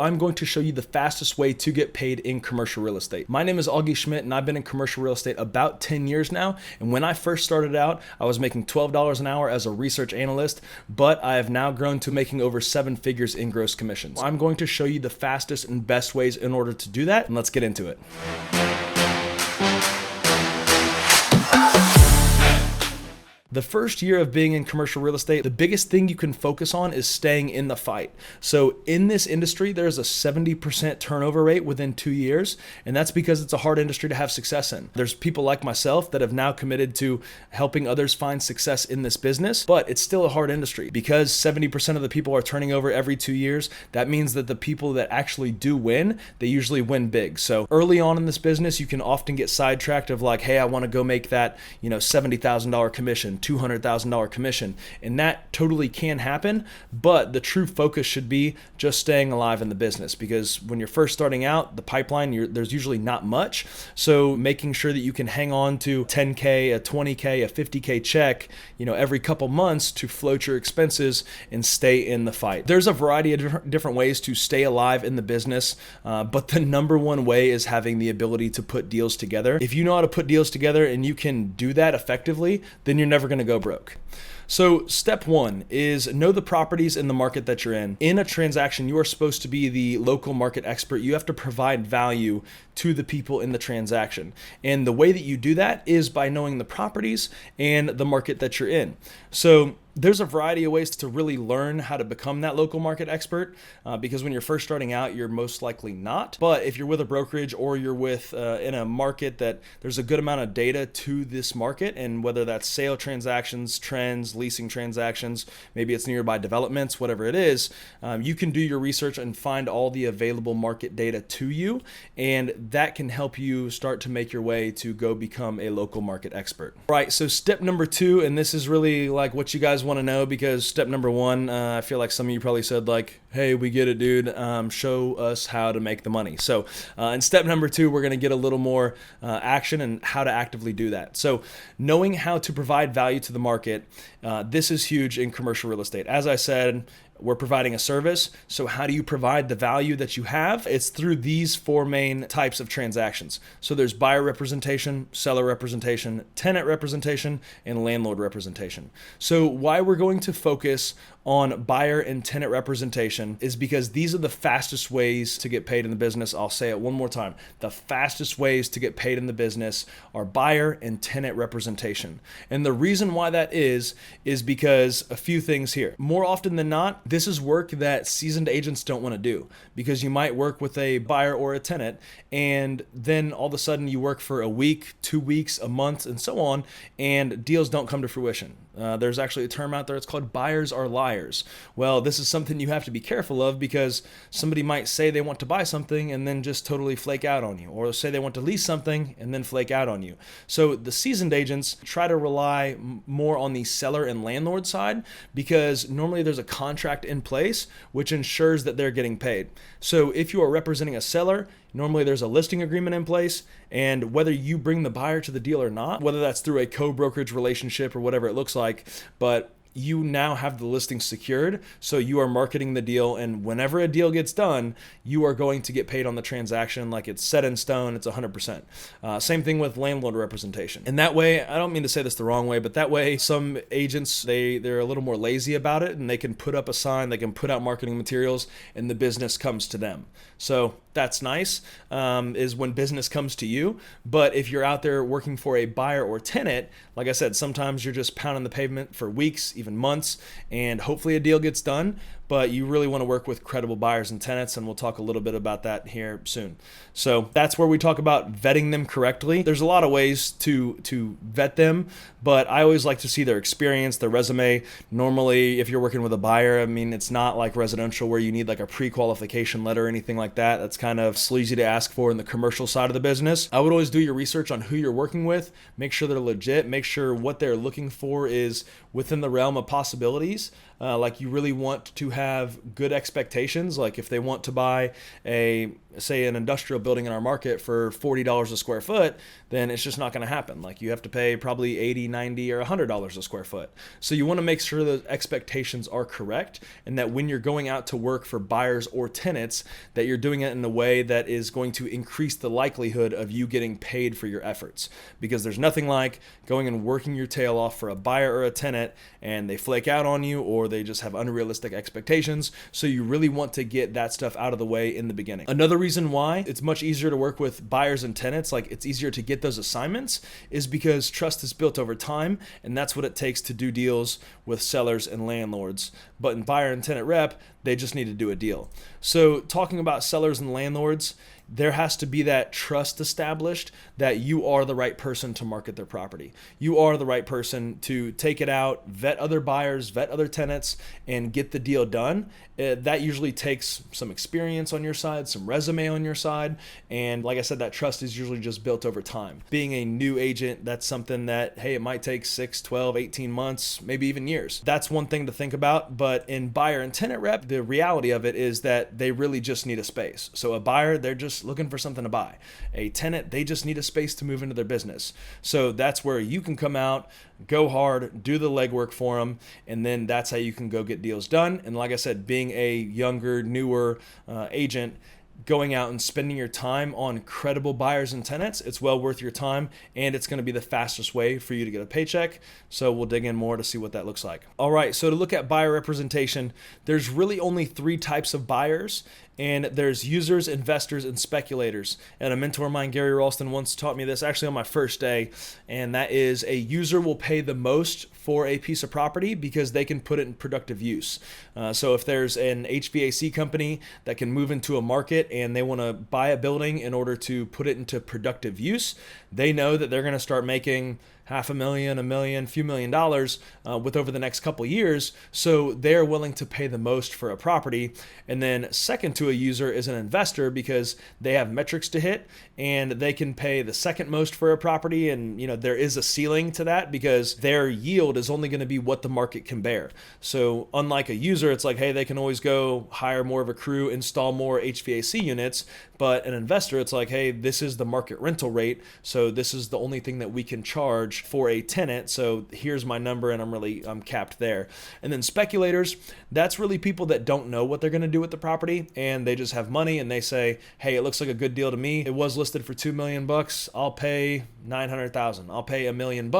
I'm going to show you the fastest way to get paid in commercial real estate. My name is Augie Schmidt, and I've been in commercial real estate about 10 years now. And when I first started out, I was making $12 an hour as a research analyst, but I have now grown to making over 7 figures in gross commissions. I'm going to show you the fastest and best ways in order to do that, and let's get into it. The first year of being in commercial real estate, the biggest thing you can focus on is staying in the fight. So in this industry, there's a 70% turnover rate within 2 years, and that's because it's a hard industry to have success in. There's people like myself that have now committed to helping others find success in this business, but it's still a hard industry. Because 70% of the people are turning over every 2 years, that means that the people that actually do win, they usually win big. So early on in this business, you can often get sidetracked of like, hey, I want to go make that, $70,000 commission, $200,000 commission, and that totally can happen, but the true focus should be just staying alive in the business, because when you're first starting out, the pipeline, there's usually not much. So making sure that you can hang on to 10K, a 20K, a 50K check, every couple months to float your expenses and stay in the fight. There's a variety of different ways to stay alive in the business, but the number one way is having the ability to put deals together. If you know how to put deals together and you can do that effectively, then you're never going to go broke. So step one is know the properties in the market that you're in. In a transaction, you are supposed to be the local market expert. You have to provide value to the people in the transaction. And the way that you do that is by knowing the properties and the market that you're in. So there's a variety of ways to really learn how to become that local market expert, because when you're first starting out, you're most likely not. But if you're with a brokerage or you're with in a market that there's a good amount of data to this market, and whether that's sale transactions, trends, leasing transactions, maybe it's nearby developments, whatever it is, you can do your research and find all the available market data to you, and that can help you start to make your way to go become a local market expert. All right, so step number 2, and this is really like what you guys want to know, because step number 1, I feel like some of you probably said like, hey, we get it, dude. Show us how to make the money. So in step number 2, we're going to get a little more action and how to actively do that. So knowing how to provide value to the market, this is huge in commercial real estate. As I said, we're providing a service. So how do you provide the value that you have? It's through these 4 main types of transactions. So there's buyer representation, seller representation, tenant representation, and landlord representation. So why we're going to focus on buyer and tenant representation is because these are the fastest ways to get paid in the business. I'll say it one more time. The fastest ways to get paid in the business are buyer and tenant representation. And the reason why that is because a few things here. More often than not, this is work that seasoned agents don't want to do, because you might work with a buyer or a tenant, and then all of a sudden you work for a week, 2 weeks, a month, and so on, and deals don't come to fruition. There's actually a term out there, it's called buyers are liars. Well, this is something you have to be careful of, because somebody might say they want to buy something and then just totally flake out on you, or say they want to lease something and then flake out on you. So the seasoned agents try to rely more on the seller and landlord side, because normally there's a contract in place which ensures that they're getting paid. So if you are representing a seller, normally there's a listing agreement in place, and whether you bring the buyer to the deal or not, whether that's through a co-brokerage relationship or whatever it looks like, but you now have the listing secured, so you are marketing the deal, and whenever a deal gets done, you are going to get paid on the transaction like it's set in stone, it's 100%. Same thing with landlord representation. And that way, I don't mean to say this the wrong way, but that way some agents, they're a little more lazy about it, and they can put up a sign, they can put out marketing materials, and the business comes to them. So that's nice, is when business comes to you. But if you're out there working for a buyer or tenant, like I said, sometimes you're just pounding the pavement for weeks, even months, and hopefully a deal gets done. But you really want to work with credible buyers and tenants, and we'll talk a little bit about that here soon. So that's where we talk about vetting them correctly. There's a lot of ways to vet them, but I always like to see their experience, their resume. Normally, if you're working with a buyer, I mean, it's not like residential where you need like a pre-qualification letter or anything like that. That's kind of sleazy to ask for in the commercial side of the business. I would always do your research on who you're working with, make sure they're legit, make sure what they're looking for is within the realm of possibilities. Like you really want to have good expectations. Like if they want to buy say an industrial building in our market for $40 a square foot, then it's just not going to happen. Like you have to pay probably $80, $90, or $100 a square foot. So you want to make sure those expectations are correct, and that when you're going out to work for buyers or tenants, that you're doing it in a way that is going to increase the likelihood of you getting paid for your efforts. Because there's nothing like going and working your tail off for a buyer or a tenant and they flake out on you, or they just have unrealistic expectations. So you really want to get that stuff out of the way in the beginning. Another reason why it's much easier to work with buyers and tenants, like it's easier to get those assignments, is because trust is built over time, and that's what it takes to do deals with sellers and landlords. But in buyer and tenant rep, they just need to do a deal. So talking about sellers and landlords, there has to be that trust established that you are the right person to market their property. You are the right person to take it out, vet other buyers, vet other tenants, and get the deal done. That usually takes some experience on your side, some resume on your side. And like I said, that trust is usually just built over time. Being a new agent, that's something that, hey, it might take 6, 12, 18 months, maybe even years. That's one thing to think about. But in buyer and tenant rep, the reality of it is that they really just need a space. So a buyer, they're just looking for something to buy. A tenant, they just need a space to move into their business. So that's where you can come out, go hard, do the legwork for them, and then that's how you can go get deals done. And like I said, being a younger, newer agent, going out and spending your time on credible buyers and tenants, it's well worth your time, and it's going to be the fastest way for you to get a paycheck. So we'll dig in more to see what that looks like. All right, so to look at buyer representation, there's really only 3 types of buyers, and there's users, investors, and speculators. And a mentor of mine, Gary Ralston, once taught me this actually on my first day, and that is a user will pay the most for a piece of property because they can put it in productive use. So if there's an HVAC company that can move into a market and they want to buy a building in order to put it into productive use, they know that they're going to start making $500,000, $1 million, few $1,000,000 with over the next couple years. So they're willing to pay the most for a property. And then second to a user is an investor, because they have metrics to hit and they can pay the second most for a property. And there is a ceiling to that because their yield is only going to be what the market can bear. So unlike a user, it's like, hey, they can always go hire more of a crew, install more HVAC units. But an investor, it's like, hey, this is the market rental rate. So this is the only thing that we can charge for a tenant. So here's my number, and I'm capped there. And then speculators, that's really people that don't know what they're going to do with the property, and they just have money and they say, hey, it looks like a good deal to me. It was listed for $2 million. I'll pay $900,000. I'll pay $1 million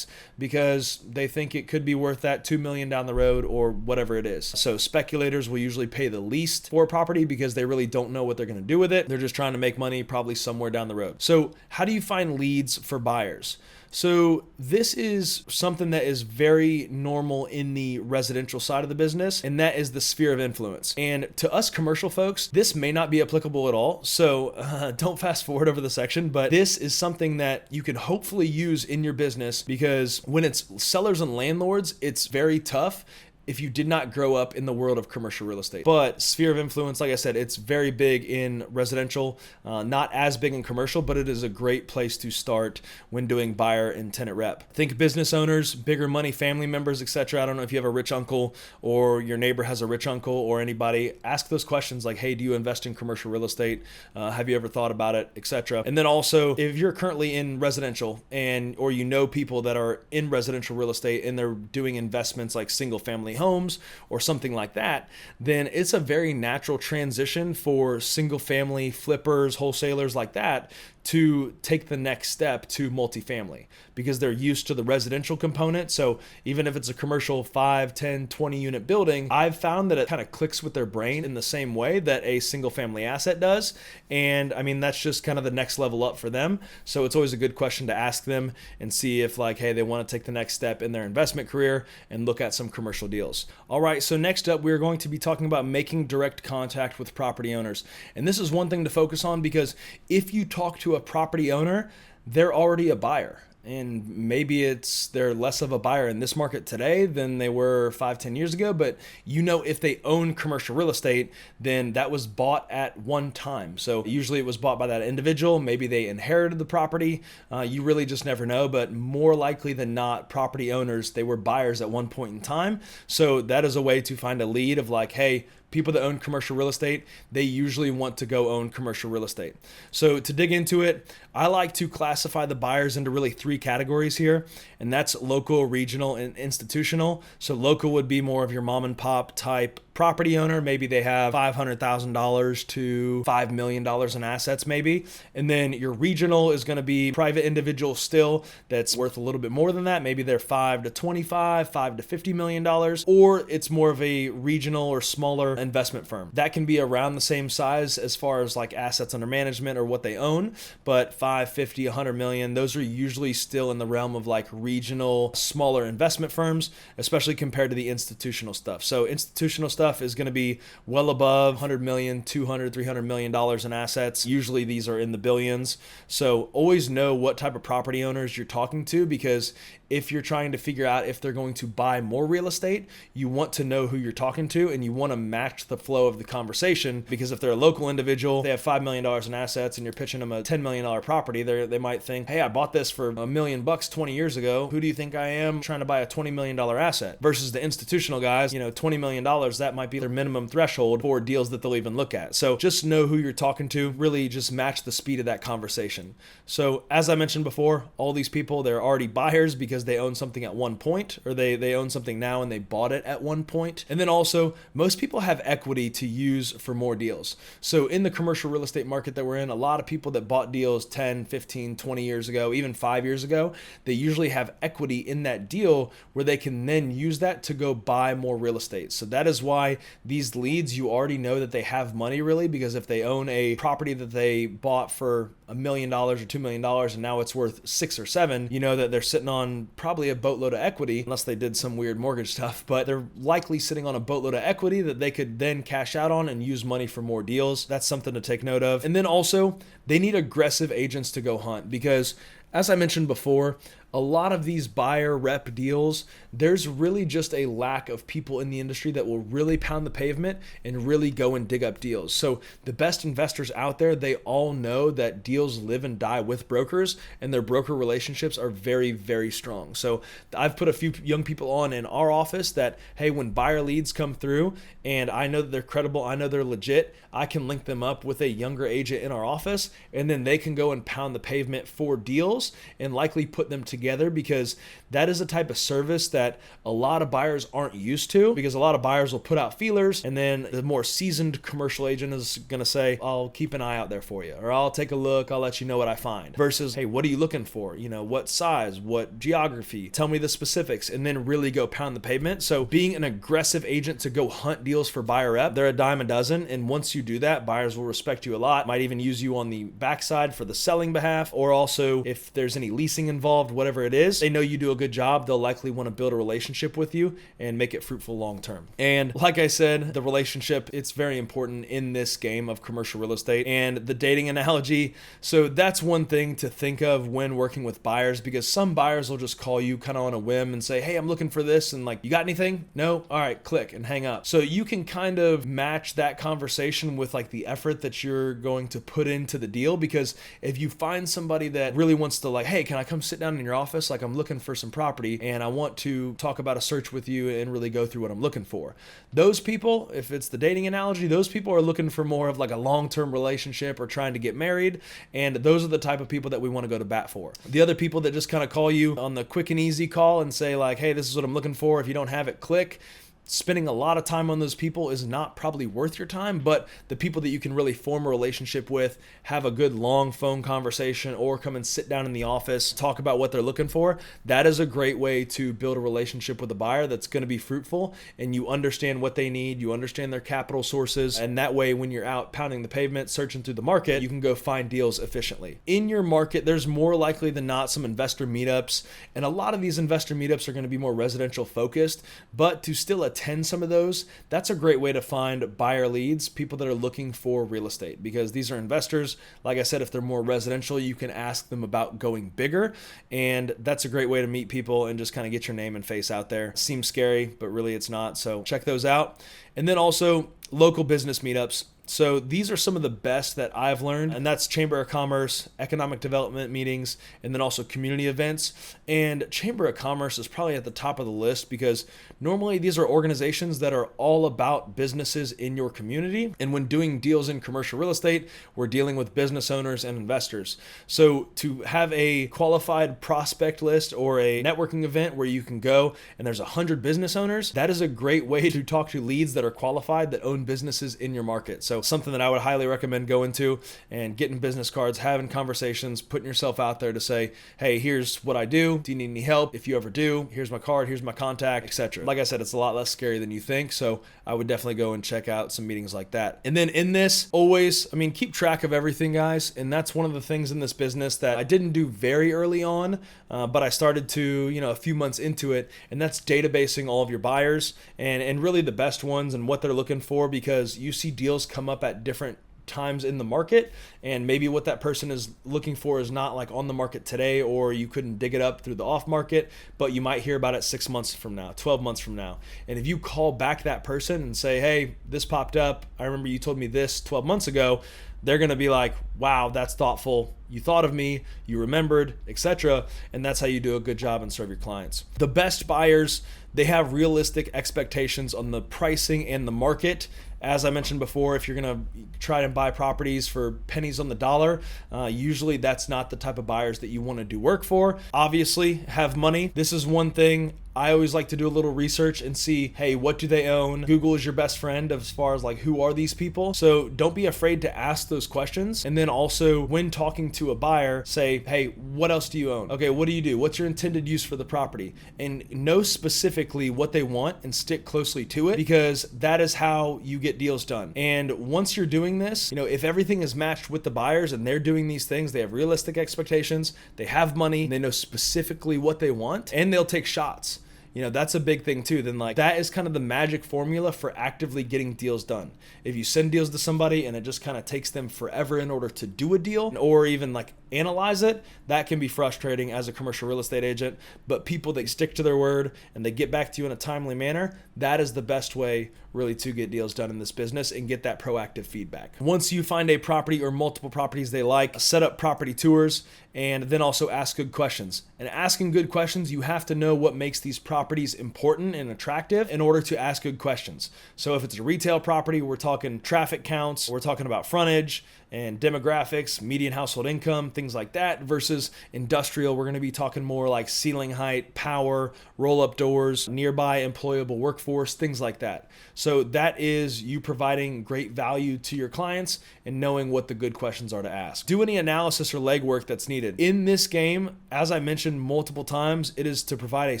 because they think it could be worth that $2 million down the road or whatever it is. So speculators will usually pay the least for a property because they really don't know what they're going to do with it. They're just trying to make money probably somewhere down the road. So how do you find leads for buyers? So this is something that is very normal in the residential side of the business, and that is the sphere of influence. And to us commercial folks, this may not be applicable at all. So don't fast forward over the section, but this is something that you can hopefully use in your business, because when it's sellers and landlords, it's very tough if you did not grow up in the world of commercial real estate. But sphere of influence, like I said, it's very big in residential, not as big in commercial, but it is a great place to start when doing buyer and tenant rep. Think business owners, bigger money, family members, etc. I don't know if you have a rich uncle or your neighbor has a rich uncle or anybody. Ask those questions like, hey, do you invest in commercial real estate? Have you ever thought about it, etc. And then also, if you're currently in residential or you know people that are in residential real estate and they're doing investments like single family homes or something like that, then it's a very natural transition for single family flippers, wholesalers like that to take the next step to multifamily, because they're used to the residential component. So even if it's a commercial 5, 10, 20 unit building, I've found that it kind of clicks with their brain in the same way that a single family asset does. And I mean, that's just kind of the next level up for them. So it's always a good question to ask them and see if like, hey, they want to take the next step in their investment career and look at some commercial deals. All right, so next up, we're going to be talking about making direct contact with property owners. And this is one thing to focus on, because if you talk to a property owner, they're already a buyer. And maybe they're less of a buyer in this market today than they were 5-10 years ago. But if they own commercial real estate, then that was bought at one time. So usually it was bought by that individual. Maybe they inherited the property. You really just never know. But more likely than not, property owners, they were buyers at one point in time. So that is a way to find a lead of like, hey, people that own commercial real estate, they usually want to go own commercial real estate. So to dig into it, I like to classify the buyers into really three categories here, and that's local, regional, and institutional. So local would be more of your mom and pop type property owner. Maybe they have $500,000 to $5 million in assets maybe. And then your regional is going to be private individual still that's worth a little bit more than that. Maybe they're 5 to 25, 5 to $50 million, or it's more of a regional or smaller investment firm. That can be around the same size as far as like assets under management or what they own, but 5, 50, 100 million, those are usually still in the realm of like regional, smaller investment firms, especially compared to the institutional stuff. So institutional stuff is going to be well above 100 million, 200, 300 million dollars in assets. Usually these are in the billions. So always know what type of property owners you're talking to, because if you're trying to figure out if they're going to buy more real estate, you want to know who you're talking to and you want to match the flow of the conversation. Because if they're a local individual, they have $5 million in assets and you're pitching them a $10 million property, they might think, hey, I bought this for $1 million 20 years ago. Who do you think I am trying to buy a $20 million asset? Versus the institutional guys, $20 million, that might be their minimum threshold for deals that they'll even look at. So just know who you're talking to, really just match the speed of that conversation. So as I mentioned before, all these people, they're already buyers because they own something at one point, or they own something now and they bought it at one point. And then also, most people have equity to use for more deals. So in the commercial real estate market that we're in, a lot of people that bought deals 10, 15, 20 years ago, even 5 years ago, they usually have equity in that deal where they can then use that to go buy more real estate. So that is why these leads, you already know that they have money really, because if they own a property that they bought for $1 million or $2 million and now it's worth 6 or 7, you know that they're sitting on probably a boatload of equity, unless they did some weird mortgage stuff, but they're likely sitting on a boatload of equity that they could then cash out on and use money for more deals. That's something to take note of. And then also, they need aggressive agents to go hunt, because as I mentioned before, a lot of these buyer rep deals, there's really just a lack of people in the industry that will really pound the pavement and really go and dig up deals. So the best investors out there, they all know that deals live and die with brokers, and their broker relationships are very, very strong. So I've put a few young people on in our office that, hey, when buyer leads come through and I know that they're credible, I know they're legit, I can link them up with a younger agent in our office, and then they can go and pound the pavement for deals and likely put them together, because that is a type of service that a lot of buyers aren't used to, because a lot of buyers will put out feelers and then the more seasoned commercial agent is going to say, I'll keep an eye out there for you, or I'll take a look, I'll let you know what I find, versus, hey, what are you looking for? What size, what geography, tell me the specifics, and then really go pound the pavement. So being an aggressive agent to go hunt deals for buyer rep, they're a dime a dozen, and once you do that, buyers will respect you a lot, might even use you on the backside for the selling behalf, or also if there's any leasing involved, whatever it is, they know you do a good job, they'll likely want to build a relationship with you and make it fruitful long term. And like I said, the relationship, it's very important in this game of commercial real estate. And the dating analogy, so that's one thing to think of when working with buyers, because some buyers will just call you kind of on a whim and say, hey, I'm looking for this, and like, you got anything? No? All right, click and hang up. So you can kind of match that conversation with like the effort that you're going to put into the deal, because if you find somebody that really wants to like, hey, can I come sit down in your office? Like, I'm looking for some property and I want to talk about a search with you and really go through what I'm looking for. Those people, if it's the dating analogy, those people are looking for more of like a long-term relationship or trying to get married. And those are the type of people that we want to go to bat for. The other people that just kind of call you on the quick and easy call and say like, hey, this is what I'm looking for. If you don't have it, click. Spending a lot of time on those people is not probably worth your time, but the people that you can really form a relationship with, have a good long phone conversation, or come and sit down in the office, talk about what they're looking for, that is a great way to build a relationship with a buyer that's going to be fruitful, and you understand what they need, you understand their capital sources, and that way when you're out pounding the pavement, searching through the market, you can go find deals efficiently. In your market, there's more likely than not some investor meetups, and a lot of these investor meetups are going to be more residential focused, but to still attend attend some of those, that's a great way to find buyer leads, people that are looking for real estate, because these are investors. Like I said, if they're more residential, you can ask them about going bigger. And that's a great way to meet people and just kind of get your name and face out there. Seems scary, but really it's not. So check those out. And then also local business meetups. So these are some of the best that I've learned, and that's Chamber of Commerce, economic development meetings, and then also community events. And Chamber of Commerce is probably at the top of the list because normally these are organizations that are all about businesses in your community. And when doing deals in commercial real estate, we're dealing with business owners and investors. So to have a qualified prospect list or a networking event where you can go and there's 100 business owners, that is a great way to talk to leads that are qualified that own businesses in your market. So something that I would highly recommend going to and getting business cards, having conversations, putting yourself out there to say, hey, here's what I do. Do you need any help? If you ever do, here's my card, here's my contact, etc. Like I said, it's a lot less scary than you think. So I would definitely go and check out some meetings like that. And then in this, always, keep track of everything, guys. And that's one of the things in this business that I didn't do very early on, but I started to, a few months into it. And that's databasing all of your buyers and really the best ones and what they're looking for, because you see deals come up at different times in the market, and maybe what that person is looking for is not like on the market today, or you couldn't dig it up through the off market, but you might hear about it 6 months from now, 12 months from now. And if you call back that person and say, hey, this popped up, I remember you told me this 12 months ago, they're going to be like, wow, that's thoughtful. You thought of me, you remembered, etc. And that's how you do a good job and serve your clients. The best buyers, they have realistic expectations on the pricing and the market. As I mentioned before, if you're going to try and buy properties for pennies on the dollar, usually that's not the type of buyers that you want to do work for. Obviously, have money. This is one thing I always like to do a little research and see, hey, what do they own? Google is your best friend as far as like, who are these people? So don't be afraid to ask those questions. And then also when talking to a buyer, say, hey, what else do you own? Okay, what do you do? What's your intended use for the property? And know specifically what they want and stick closely to it, because that is how you get deals done. And once you're doing this, if everything is matched with the buyers and they're doing these things, they have realistic expectations, they have money, they know specifically what they want, and they'll take shots. That's a big thing too. Then that is kind of the magic formula for actively getting deals done. If you send deals to somebody and it just kind of takes them forever in order to do a deal or even analyze it, that can be frustrating as a commercial real estate agent. But people that stick to their word and they get back to you in a timely manner, that is the best way really to get deals done in this business and get that proactive feedback. Once you find a property or multiple properties they like, set up property tours and then also ask good questions. And asking good questions, you have to know what makes these properties important and attractive in order to ask good questions. So if it's a retail property, we're talking traffic counts, we're talking about frontage and demographics, median household income, things like that, versus industrial, we're going to be talking more like ceiling height, power, roll-up doors, nearby employable workforce, things like that. So that is you providing great value to your clients and knowing what the good questions are to ask. Do any analysis or legwork that's needed. In this game, as I mentioned multiple times, it is to provide a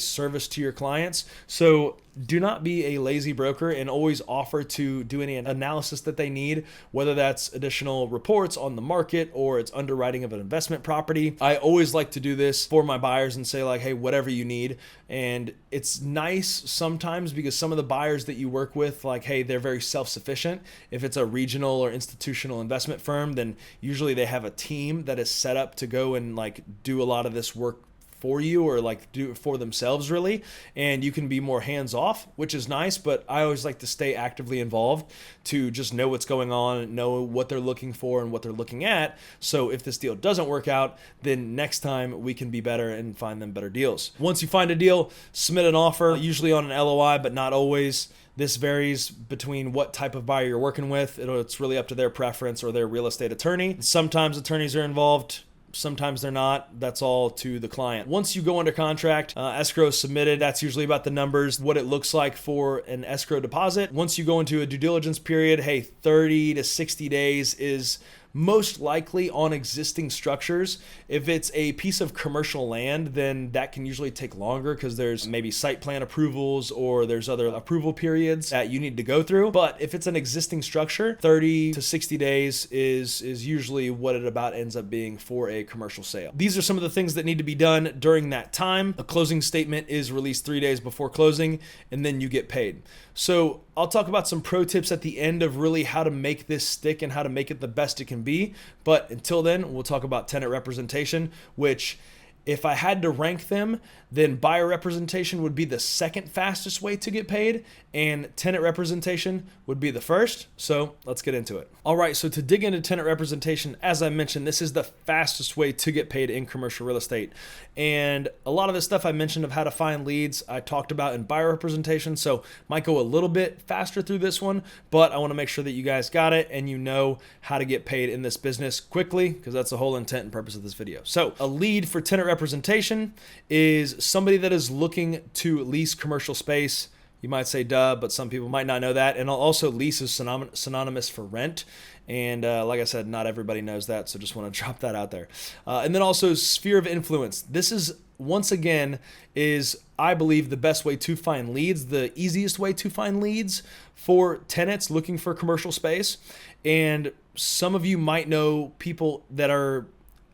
service to your clients. So do not be a lazy broker and always offer to do any analysis that they need, whether that's additional reports on the market or it's underwriting of an investment property. I always like to do this for my buyers and say hey, whatever you need. And it's nice sometimes because some of the buyers that you work with, hey, they're very self-sufficient. If it's a regional or institutional investment firm, then usually they have a team that is set up to go and do a lot of this work for you or do it for themselves really, and you can be more hands off, which is nice. But I always like to stay actively involved to just know what's going on, know what they're looking for and what they're looking at. So if this deal doesn't work out, then next time we can be better and find them better deals. Once you find a deal, submit an offer, usually on an LOI, but not always. This varies between what type of buyer you're working with. It's really up to their preference or their real estate attorney. Sometimes attorneys are involved. Sometimes they're not. That's all to the client. Once you go under contract, escrow is submitted. That's usually about the numbers, what it looks like for an escrow deposit. Once you go into a due diligence period, 30 to 60 days is most likely on existing structures. If it's a piece of commercial land, then that can usually take longer because there's maybe site plan approvals or there's other approval periods that you need to go through. But if it's an existing structure, 30 to 60 days is usually what it about ends up being for a commercial sale. These are some of the things that need to be done during that time. A closing statement is released 3 days before closing, and then you get paid. So I'll talk about some pro tips at the end of really how to make this stick and how to make it the best it can be. But until then, we'll talk about tenant representation, which if I had to rank them, then buyer representation would be the second fastest way to get paid, and tenant representation would be the first. So let's get into it. All right, so to dig into tenant representation, as I mentioned, this is the fastest way to get paid in commercial real estate. And a lot of the stuff I mentioned of how to find leads, I talked about in buyer representation. So might go a little bit faster through this one, but I want to make sure that you guys got it and you know how to get paid in this business quickly, because that's the whole intent and purpose of this video. So a lead for tenant representation is somebody that is looking to lease commercial space. You might say duh, but some people might not know that. And also lease is synonymous for rent. And like I said, not everybody knows that, so just want to drop that out there. And then also sphere of influence. This is, once again, is, I believe, the best way to find leads, the easiest way to find leads for tenants looking for commercial space. And some of you might know people that are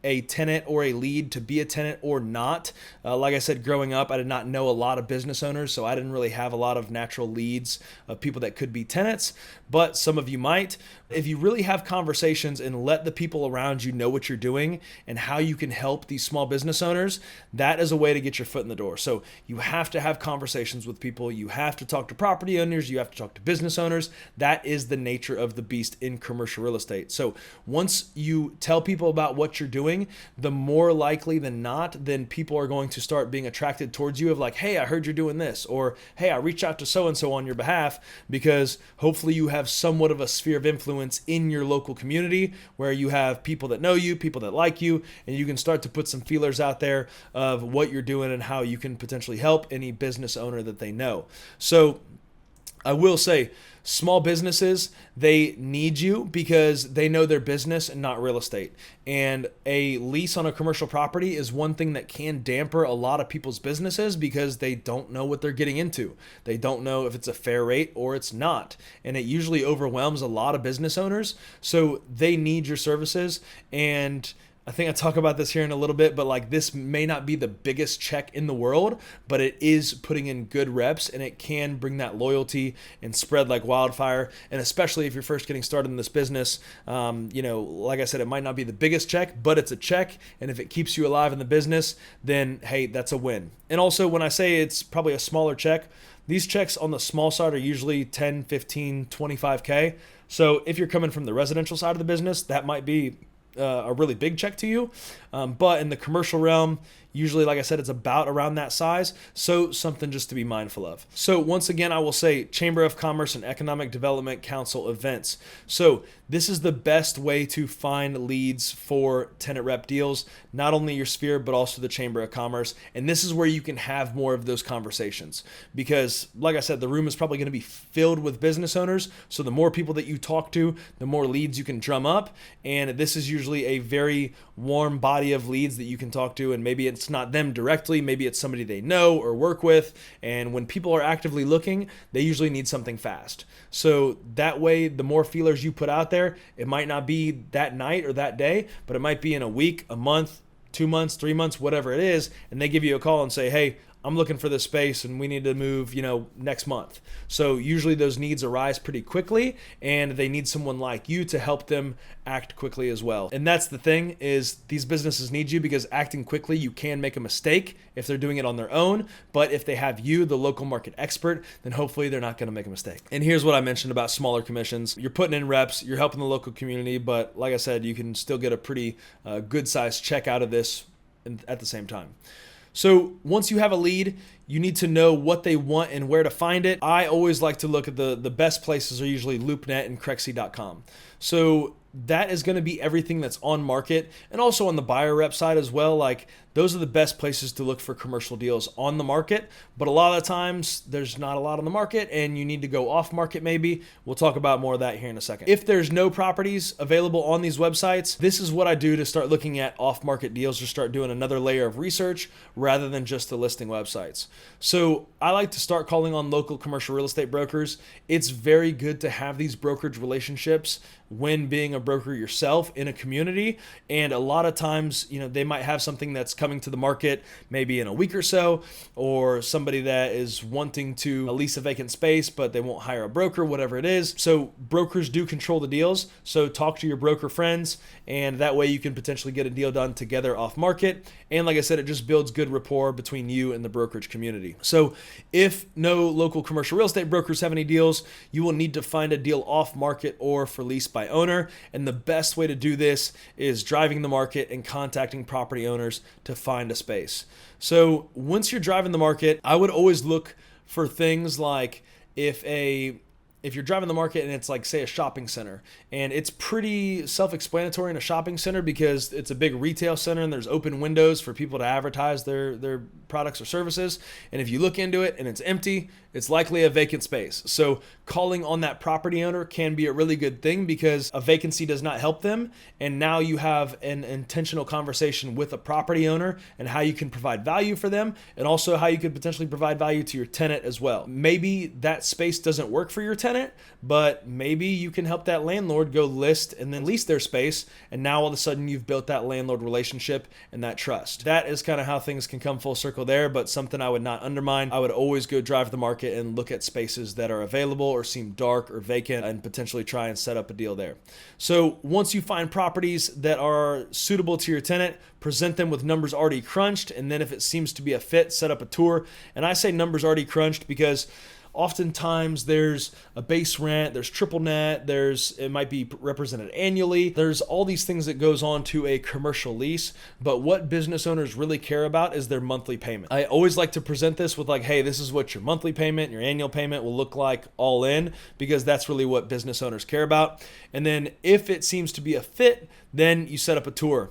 a tenant or a lead to be a tenant or not. Like I said, growing up, I did not know a lot of business owners, so I didn't really have a lot of natural leads of people that could be tenants, but some of you might. If you really have conversations and let the people around you know what you're doing and how you can help these small business owners, that is a way to get your foot in the door. So you have to have conversations with people. You have to talk to property owners. You have to talk to business owners. That is the nature of the beast in commercial real estate. So once you tell people about what you're doing, the more likely than not, then people are going to start being attracted towards you of like, hey, I heard you're doing this, or hey, I reached out to so-and-so on your behalf, because hopefully you have somewhat of a sphere of influence in your local community where you have people that know you, people that like you, and you can start to put some feelers out there of what you're doing and how you can potentially help any business owner that they know. So I will say, small businesses, they need you because they know their business and not real estate. And a lease on a commercial property is one thing that can damper a lot of people's businesses because they don't know what they're getting into. They don't know if it's a fair rate or it's not. And it usually overwhelms a lot of business owners. So they need your services. And I think I talk about this here in a little bit, but like, this may not be the biggest check in the world, but it is putting in good reps, and it can bring that loyalty and spread like wildfire. And especially if you're first getting started in this business, like I said, it might not be the biggest check, but it's a check. And if it keeps you alive in the business, then hey, that's a win. And also, when I say it's probably a smaller check, these checks on the small side are usually 10, 15, 25K. So if you're coming from the residential side of the business, that might be a really big check to you. But in the commercial realm, usually, like I said, it's about around that size. So something just to be mindful of. So once again, I will say Chamber of Commerce and Economic Development Council events. So this is the best way to find leads for tenant rep deals, not only your sphere, but also the Chamber of Commerce. And this is where you can have more of those conversations because, like I said, the room is probably going to be filled with business owners. So the more people that you talk to, the more leads you can drum up. And this is usually a very warm body of leads that you can talk to. And maybe it's not them directly, maybe it's somebody they know or work with. And when people are actively looking, they usually need something fast. So that way, the more feelers you put out there, it might not be that night or that day, but it might be in a week, a month, 2 months, 3 months, whatever it is. And they give you a call and say, hey, I'm looking for this space and we need to move, next month. So usually those needs arise pretty quickly, and they need someone like you to help them act quickly as well. And that's the thing, is these businesses need you because acting quickly, you can make a mistake if they're doing it on their own. But if they have you, the local market expert, then hopefully they're not going to make a mistake. And here's what I mentioned about smaller commissions. You're putting in reps, you're helping the local community, but like I said, you can still get a pretty good sized check out of this at the same time. So once you have a lead, you need to know what they want and where to find it. I always like to look at the best places are usually LoopNet and Crexy.com. So that is going to be everything that's on market, and also on the buyer rep side as well. Like, those are the best places to look for commercial deals on the market. But a lot of the times there's not a lot on the market and you need to go off market maybe. We'll talk about more of that here in a second. If there's no properties available on these websites, this is what I do to start looking at off market deals, or start doing another layer of research rather than just the listing websites. So I like to start calling on local commercial real estate brokers. It's very good to have these brokerage relationships when being a broker yourself in a community. And a lot of times, they might have something that's coming to the market maybe in a week or so, or somebody that is wanting to lease a vacant space, but they won't hire a broker, whatever it is. So brokers do control the deals. So talk to your broker friends, and that way you can potentially get a deal done together off market. And like I said, it just builds good rapport between you and the brokerage community. So if no local commercial real estate brokers have any deals, you will need to find a deal off market or for lease by owner. And the best way to do this is driving the market and contacting property owners to find a space. So once you're driving the market, I would always look for things like, if you're driving the market and it's like, say, a shopping center, and it's pretty self-explanatory in a shopping center because it's a big retail center and there's open windows for people to advertise their products or services. And if you look into it and it's empty, it's likely a vacant space. So calling on that property owner can be a really good thing, because a vacancy does not help them. And now you have an intentional conversation with a property owner and how you can provide value for them, and also how you could potentially provide value to your tenant as well. Maybe that space doesn't work for your tenant, but maybe you can help that landlord go list and then lease their space. And now all of a sudden you've built that landlord relationship and that trust. That is kind of how things can come full circle there, but something I would not undermine. I would always go drive the market and look at spaces that are available or seem dark or vacant, and potentially try and set up a deal there. So once you find properties that are suitable to your tenant, present them with numbers already crunched. And then if it seems to be a fit, set up a tour. And I say numbers already crunched because oftentimes there's a base rent, there's triple net, it might be represented annually. There's all these things that goes on to a commercial lease, but what business owners really care about is their monthly payment. I always like to present this with like, hey, this is what your monthly payment, your annual payment will look like all in, because that's really what business owners care about. And then if it seems to be a fit, then you set up a tour.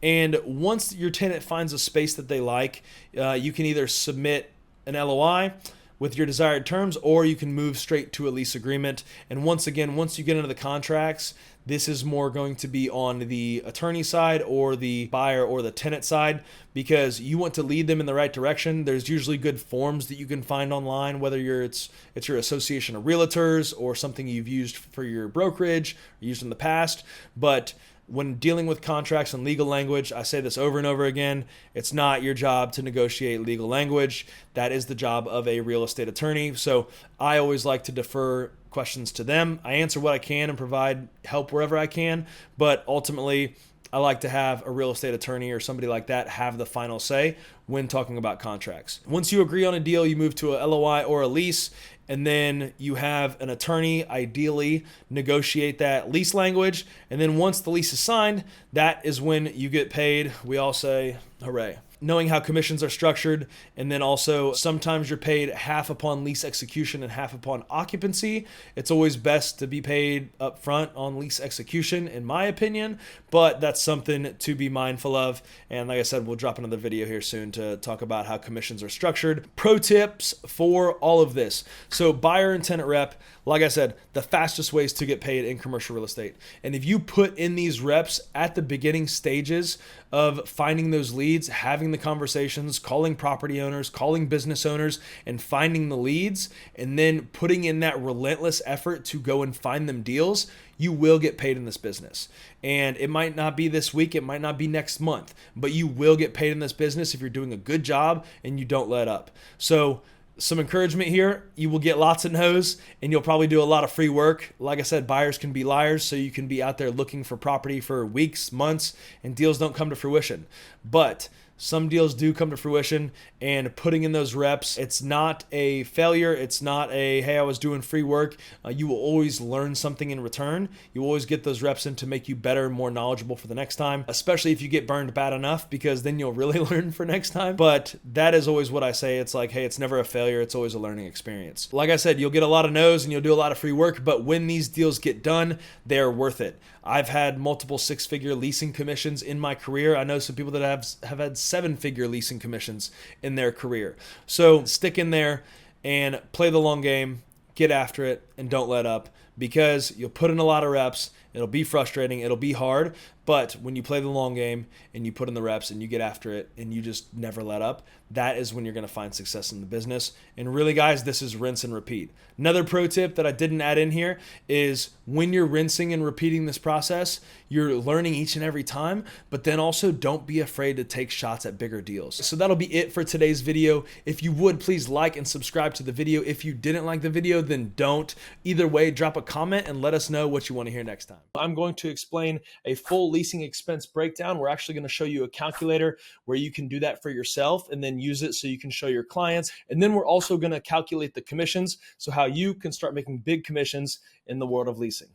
And once your tenant finds a space that they like, you can either submit an LOI with your desired terms, or you can move straight to a lease agreement. And once again, once you get into the contracts, this is more going to be on the attorney side or the buyer or the tenant side, because you want to lead them in the right direction. There's usually good forms that you can find online, whether it's your association of realtors or something you've used for your brokerage or used in the past. But when dealing with contracts and legal language, I say this over and over again, it's not your job to negotiate legal language. That is the job of a real estate attorney. So I always like to defer questions to them. I answer what I can and provide help wherever I can, but ultimately I like to have a real estate attorney or somebody like that have the final say when talking about contracts. Once you agree on a deal, you move to a LOI or a lease, and then you have an attorney ideally negotiate that lease language. And then once the lease is signed, that is when you get paid. We all say, hooray. Knowing how commissions are structured, and then also sometimes you're paid half upon lease execution and half upon occupancy. It's always best to be paid up front on lease execution, in my opinion, but that's something to be mindful of. And like I said, we'll drop another video here soon to talk about how commissions are structured. Pro tips for all of this. So buyer and tenant rep, like I said, the fastest ways to get paid in commercial real estate. And if you put in these reps at the beginning stages of finding those leads, having the conversations, calling property owners, calling business owners, and finding the leads, and then putting in that relentless effort to go and find them deals, you will get paid in this business. And it might not be this week, it might not be next month, but you will get paid in this business if you're doing a good job and you don't let up. So some encouragement here, you will get lots of no's and you'll probably do a lot of free work. Like I said, buyers can be liars, so you can be out there looking for property for weeks, months, and deals don't come to fruition. But some deals do come to fruition, and putting in those reps, it's not a failure. It's not a, hey, I was doing free work. You will always learn something in return. You always get those reps in to make you better and more knowledgeable for the next time, especially if you get burned bad enough, because then you'll really learn for next time. But that is always what I say. It's like, hey, it's never a failure. It's always a learning experience. Like I said, you'll get a lot of no's and you'll do a lot of free work, but when these deals get done, they're worth it. I've had multiple six-figure leasing commissions in my career. I know some people that have had seven-figure leasing commissions in their career. So stick in there and play the long game, get after it, and don't let up, because you'll put in a lot of reps. It'll be frustrating. It'll be hard. But when you play the long game and you put in the reps and you get after it and you just never let up, that is when you're going to find success in the business. And really, guys, this is rinse and repeat. Another pro tip that I didn't add in here is when you're rinsing and repeating this process, you're learning each and every time, but then also don't be afraid to take shots at bigger deals. So that'll be it for today's video. If you would, please like and subscribe to the video. If you didn't like the video, then don't. Either way, drop a comment and let us know what you want to hear next time. I'm going to explain a full leasing expense breakdown. We're actually going to show you a calculator where you can do that for yourself and then use it so you can show your clients. And then we're also going to calculate the commissions, so how you can start making big commissions in the world of leasing.